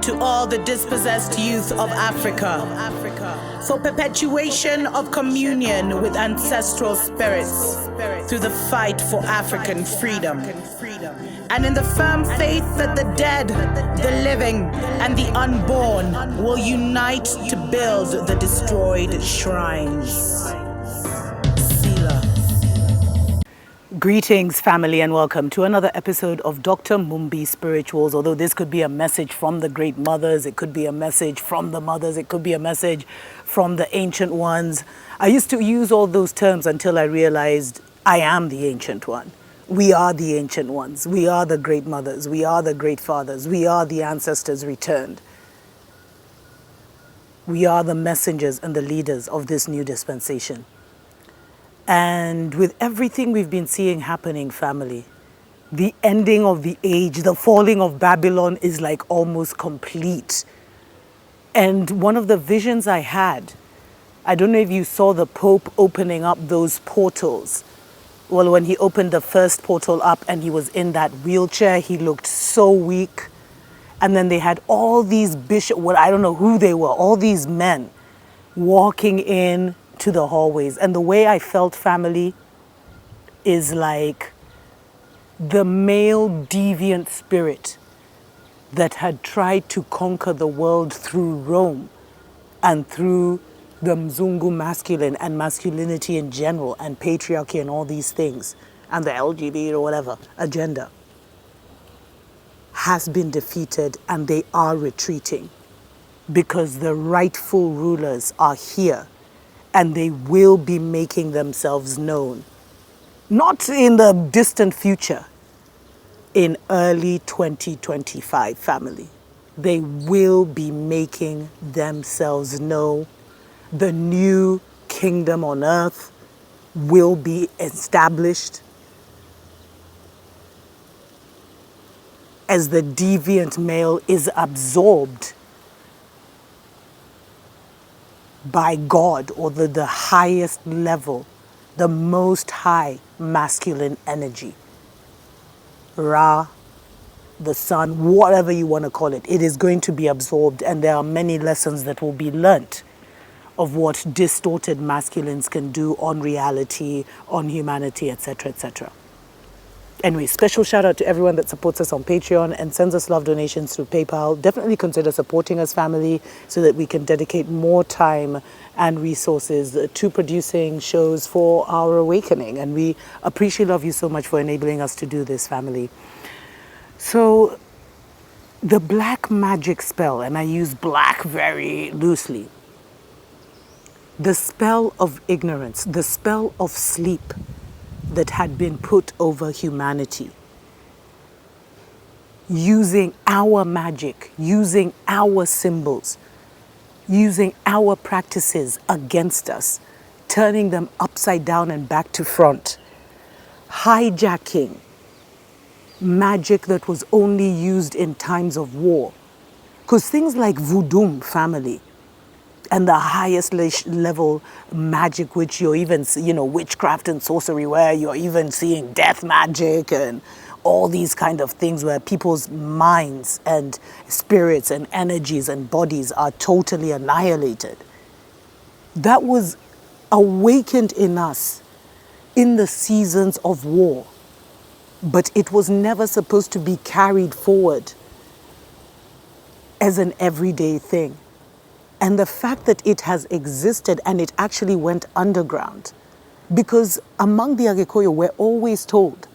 to all the dispossessed youth of Africa, for perpetuation of communion with ancestral spirits through the fight for African freedom, and in the firm faith that the dead, the living, and the unborn will unite to build the destroyed shrines. Greetings, family, and welcome to another episode of Dr. Mumbi Spirituals. Although this could be a message from the great mothers, it could be a message from the mothers, it could be a message from the ancient ones. I used to use all those terms until I realized I am the ancient one. We are the ancient ones. We are the great mothers. We are the great fathers. We are the ancestors returned. We are the messengers and the leaders of this new dispensation. And with everything we've been seeing happening, family, the ending of the age, the falling of Babylon is like almost complete. And one of the visions I had, I don't know if you saw the Pope opening up those portals. Well, when he opened the first portal up and he was in that wheelchair, he looked so weak. And then they had all these bishops, well, I don't know who they were, all these men walking in to the hallways. And the way I felt, family, is like the male deviant spirit that had tried to conquer the world through Rome and through the Mzungu masculine and masculinity in general and patriarchy and all these things and the LGBT or whatever agenda has been defeated, and they are retreating because the rightful rulers are here. And they will be making themselves known. Not in the distant future, in early 2025, family. They will be making themselves known. The new kingdom on earth will be established as the deviant male is absorbed by God, or the highest level, the most high masculine energy. Ra, the sun, whatever you want to call it, it is going to be absorbed, and there are many lessons that will be learnt of what distorted masculines can do on reality, on humanity, etc., etc. Anyway, special shout out to everyone that supports us on Patreon and sends us love donations through PayPal. Definitely consider supporting us, family, so that we can dedicate more time and resources to producing shows for our awakening. And we appreciate, love you so much for enabling us to do this, family. So the black magic spell, and I use black very loosely, the spell of ignorance, the spell of sleep, that had been put over humanity, using our magic, using our symbols, using our practices against us, turning them upside down and back to front, hijacking magic that was only used in times of war. Because things like voodoo, family, and the highest level magic, which you're even, witchcraft and sorcery, where you're even seeing death magic and all these kind of things where people's minds and spirits and energies and bodies are totally annihilated. That was awakened in us in the seasons of war, but it was never supposed to be carried forward as an everyday thing. And the fact that it has existed and it actually went underground, because among the Agekoyo, we're always told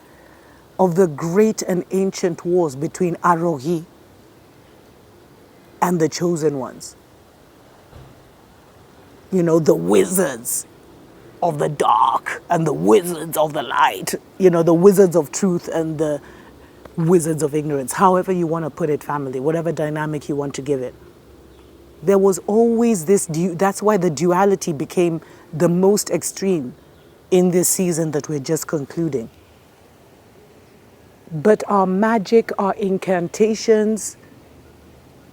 of the great and ancient wars between Arohi and the chosen ones. The wizards of the dark and the wizards of the light, the wizards of truth and the wizards of ignorance, however you want to put it, family, whatever dynamic you want to give it. There was always this, that's why the duality became the most extreme in this season that we're just concluding. But our magic, our incantations,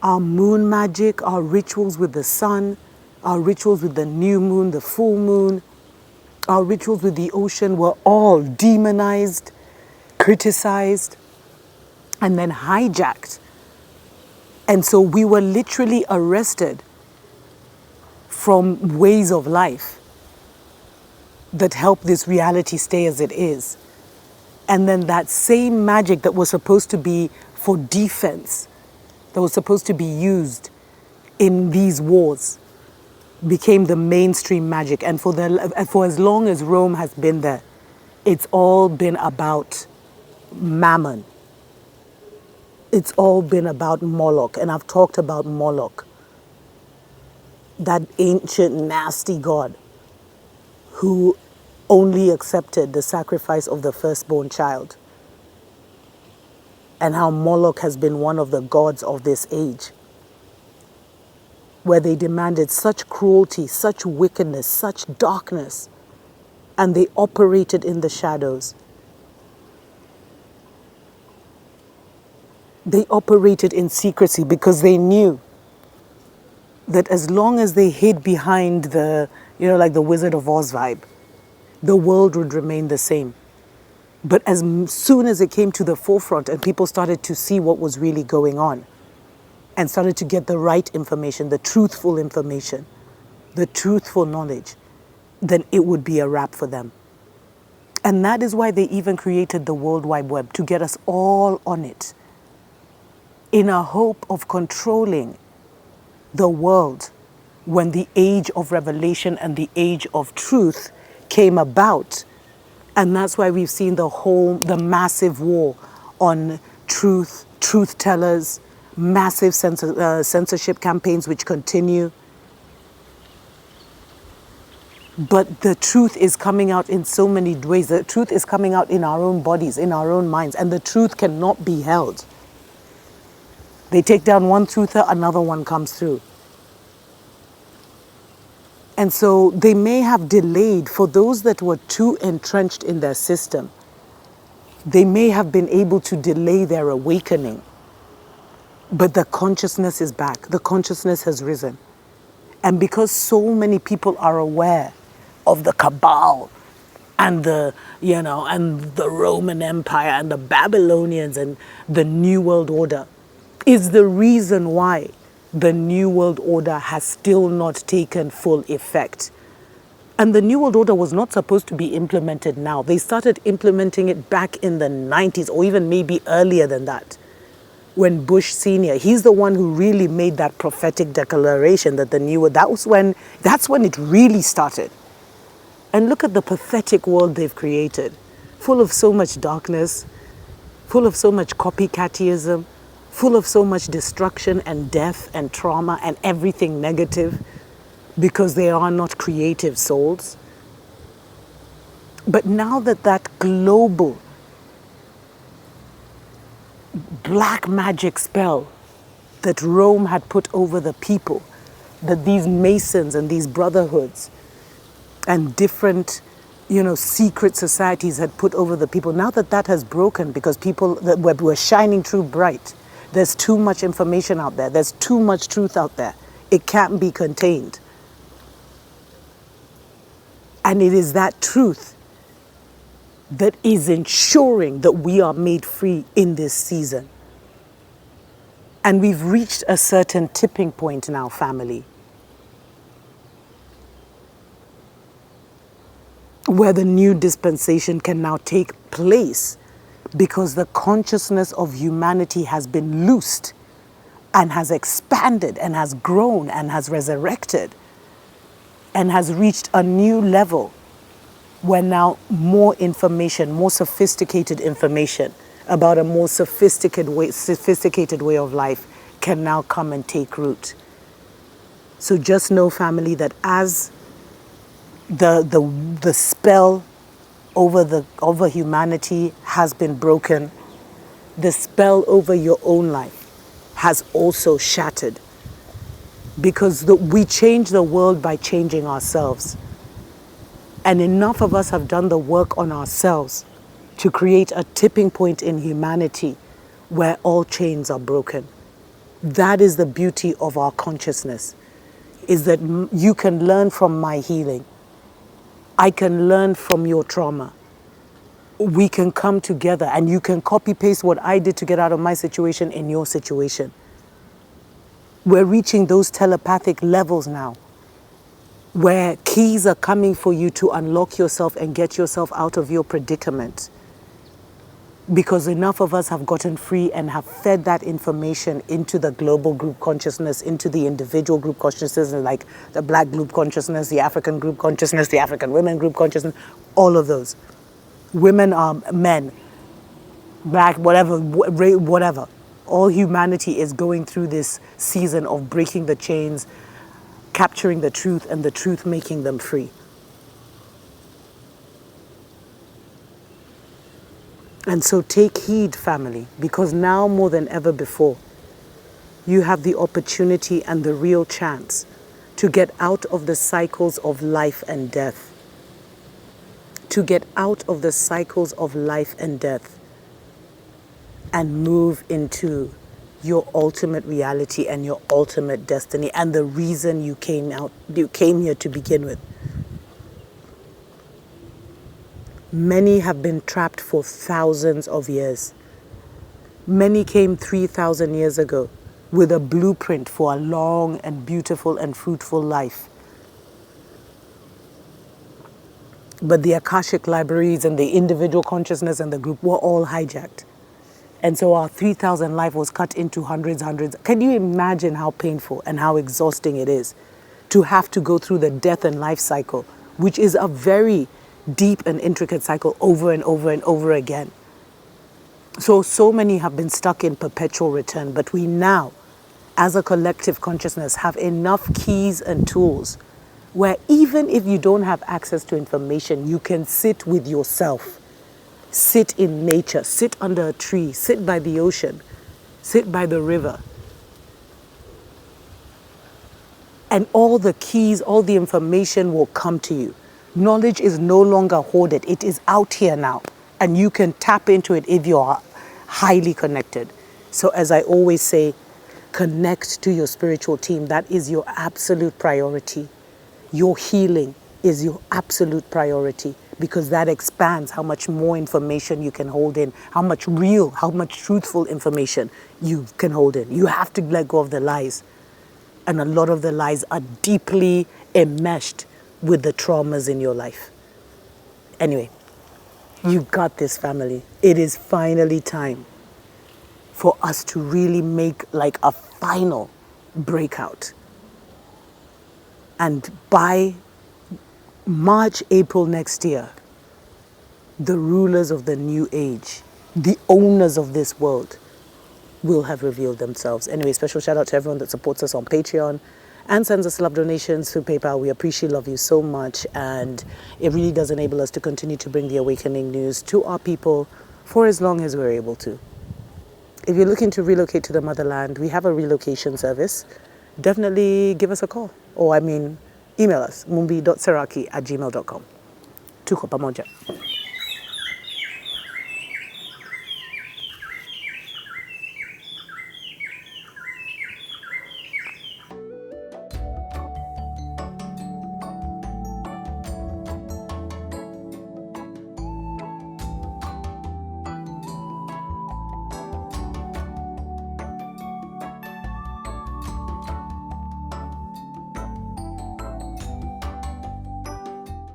our moon magic, our rituals with the sun, our rituals with the new moon, the full moon, our rituals with the ocean were all demonized, criticized, and then hijacked And so we were literally arrested from ways of life that help this reality stay as it is. And then that same magic that was supposed to be for defense, that was supposed to be used in these wars, became the mainstream magic. And for as long as Rome has been there, it's all been about mammon. It's all been about Moloch. And I've talked about Moloch, that ancient, nasty god who only accepted the sacrifice of the firstborn child. And how Moloch has been one of the gods of this age, where they demanded such cruelty, such wickedness, such darkness, and they operated in the shadows. They operated in secrecy because they knew that as long as they hid behind the, like the Wizard of Oz vibe, the world would remain the same. But as soon as it came to the forefront and people started to see what was really going on and started to get the right information, the truthful information, the truthful knowledge, then it would be a wrap for them. And that is why they even created the World Wide Web, to get us all on it, in a hope of controlling the world when the age of revelation and the age of truth came about. And that's why we've seen the massive war on truth tellers, massive censorship campaigns which continue. But the truth is coming out in so many ways. The truth is coming out in our own bodies, in our own minds, and the truth cannot be held. They take down one truther, another one comes through. And so they may have delayed, for those that were too entrenched in their system, they may have been able to delay their awakening. But the consciousness is back. The consciousness has risen. And because so many people are aware of the cabal and the Roman Empire and the Babylonians and the New World Order, is the reason why the New World Order has still not taken full effect. And the New World Order was not supposed to be implemented now. They started implementing it back in the 90s, or even maybe earlier than that, when Bush Sr., he's the one who really made that prophetic declaration that that's when it really started. And look at the pathetic world they've created, full of so much darkness, full of so much copycatism, full of so much destruction and death and trauma and everything negative, because they are not creative souls. But now that global black magic spell that Rome had put over the people, that these Masons and these brotherhoods and different, secret societies had put over the people, now that has broken, because people that were shining through bright, there's too much information out there. There's too much truth out there. It can't be contained. And it is that truth that is ensuring that we are made free in this season. And we've reached a certain tipping point now, family, where the new dispensation can now take place, because the consciousness of humanity has been loosed and has expanded and has grown and has resurrected and has reached a new level where now more information, more sophisticated information about a more sophisticated way of life can now come and take root. So just know, family, that as the spell over humanity has been broken, the spell over your own life has also shattered. Because we change the world by changing ourselves. And enough of us have done the work on ourselves to create a tipping point in humanity where all chains are broken. That is the beauty of our consciousness, is that you can learn from my healing. I can learn from your trauma. We can come together and you can copy paste what I did to get out of my situation in your situation. We're reaching those telepathic levels now where keys are coming for you to unlock yourself and get yourself out of your predicament. Because enough of us have gotten free and have fed that information into the global group consciousness, into the individual group consciousness, and like the black group consciousness, the African group consciousness, the African women group consciousness, all of those. Women are men, black, whatever, whatever. All humanity is going through this season of breaking the chains, capturing the truth, and the truth making them free. And so take heed, family, because now more than ever before, you have the opportunity and the real chance to get out of the cycles of life and death. To get out of the cycles of life and death and move into your ultimate reality and your ultimate destiny and the reason you came here to begin with. Many have been trapped for thousands of years. Many came 3,000 years ago with a blueprint for a long and beautiful and fruitful life. But the Akashic libraries and the individual consciousness and the group were all hijacked. And so our 3,000 life was cut into hundreds. Can you imagine how painful and how exhausting it is to have to go through the death and life cycle, which is a very deep and intricate cycle over and over and over again. So many have been stuck in perpetual return, but we now, as a collective consciousness, have enough keys and tools where even if you don't have access to information, you can sit with yourself, sit in nature, sit under a tree, sit by the ocean, sit by the river. And all the keys, all the information will come to you. Knowledge is no longer hoarded. It is out here now. And you can tap into it if you are highly connected. So as I always say, connect to your spiritual team. That is your absolute priority. Your healing is your absolute priority because that expands how much more information you can hold in, how much real, how much truthful information you can hold in. You have to let go of the lies. And a lot of the lies are deeply enmeshed with the traumas in your life. Anyway, you got this, family. It is finally time for us to really make like a final breakout. And by March, April next year, the rulers of the new age, the owners of this world, will have revealed themselves. Anyway, special shout out to everyone that supports us on Patreon and sends us love donations through PayPal. We appreciate, love you so much, and it really does enable us to continue to bring the awakening news to our people for as long as we're able to. If you're looking to relocate to the motherland, we have a relocation service. Definitely give us a call, or email us, mumbi.seraki@gmail.com. Tuko pamoja.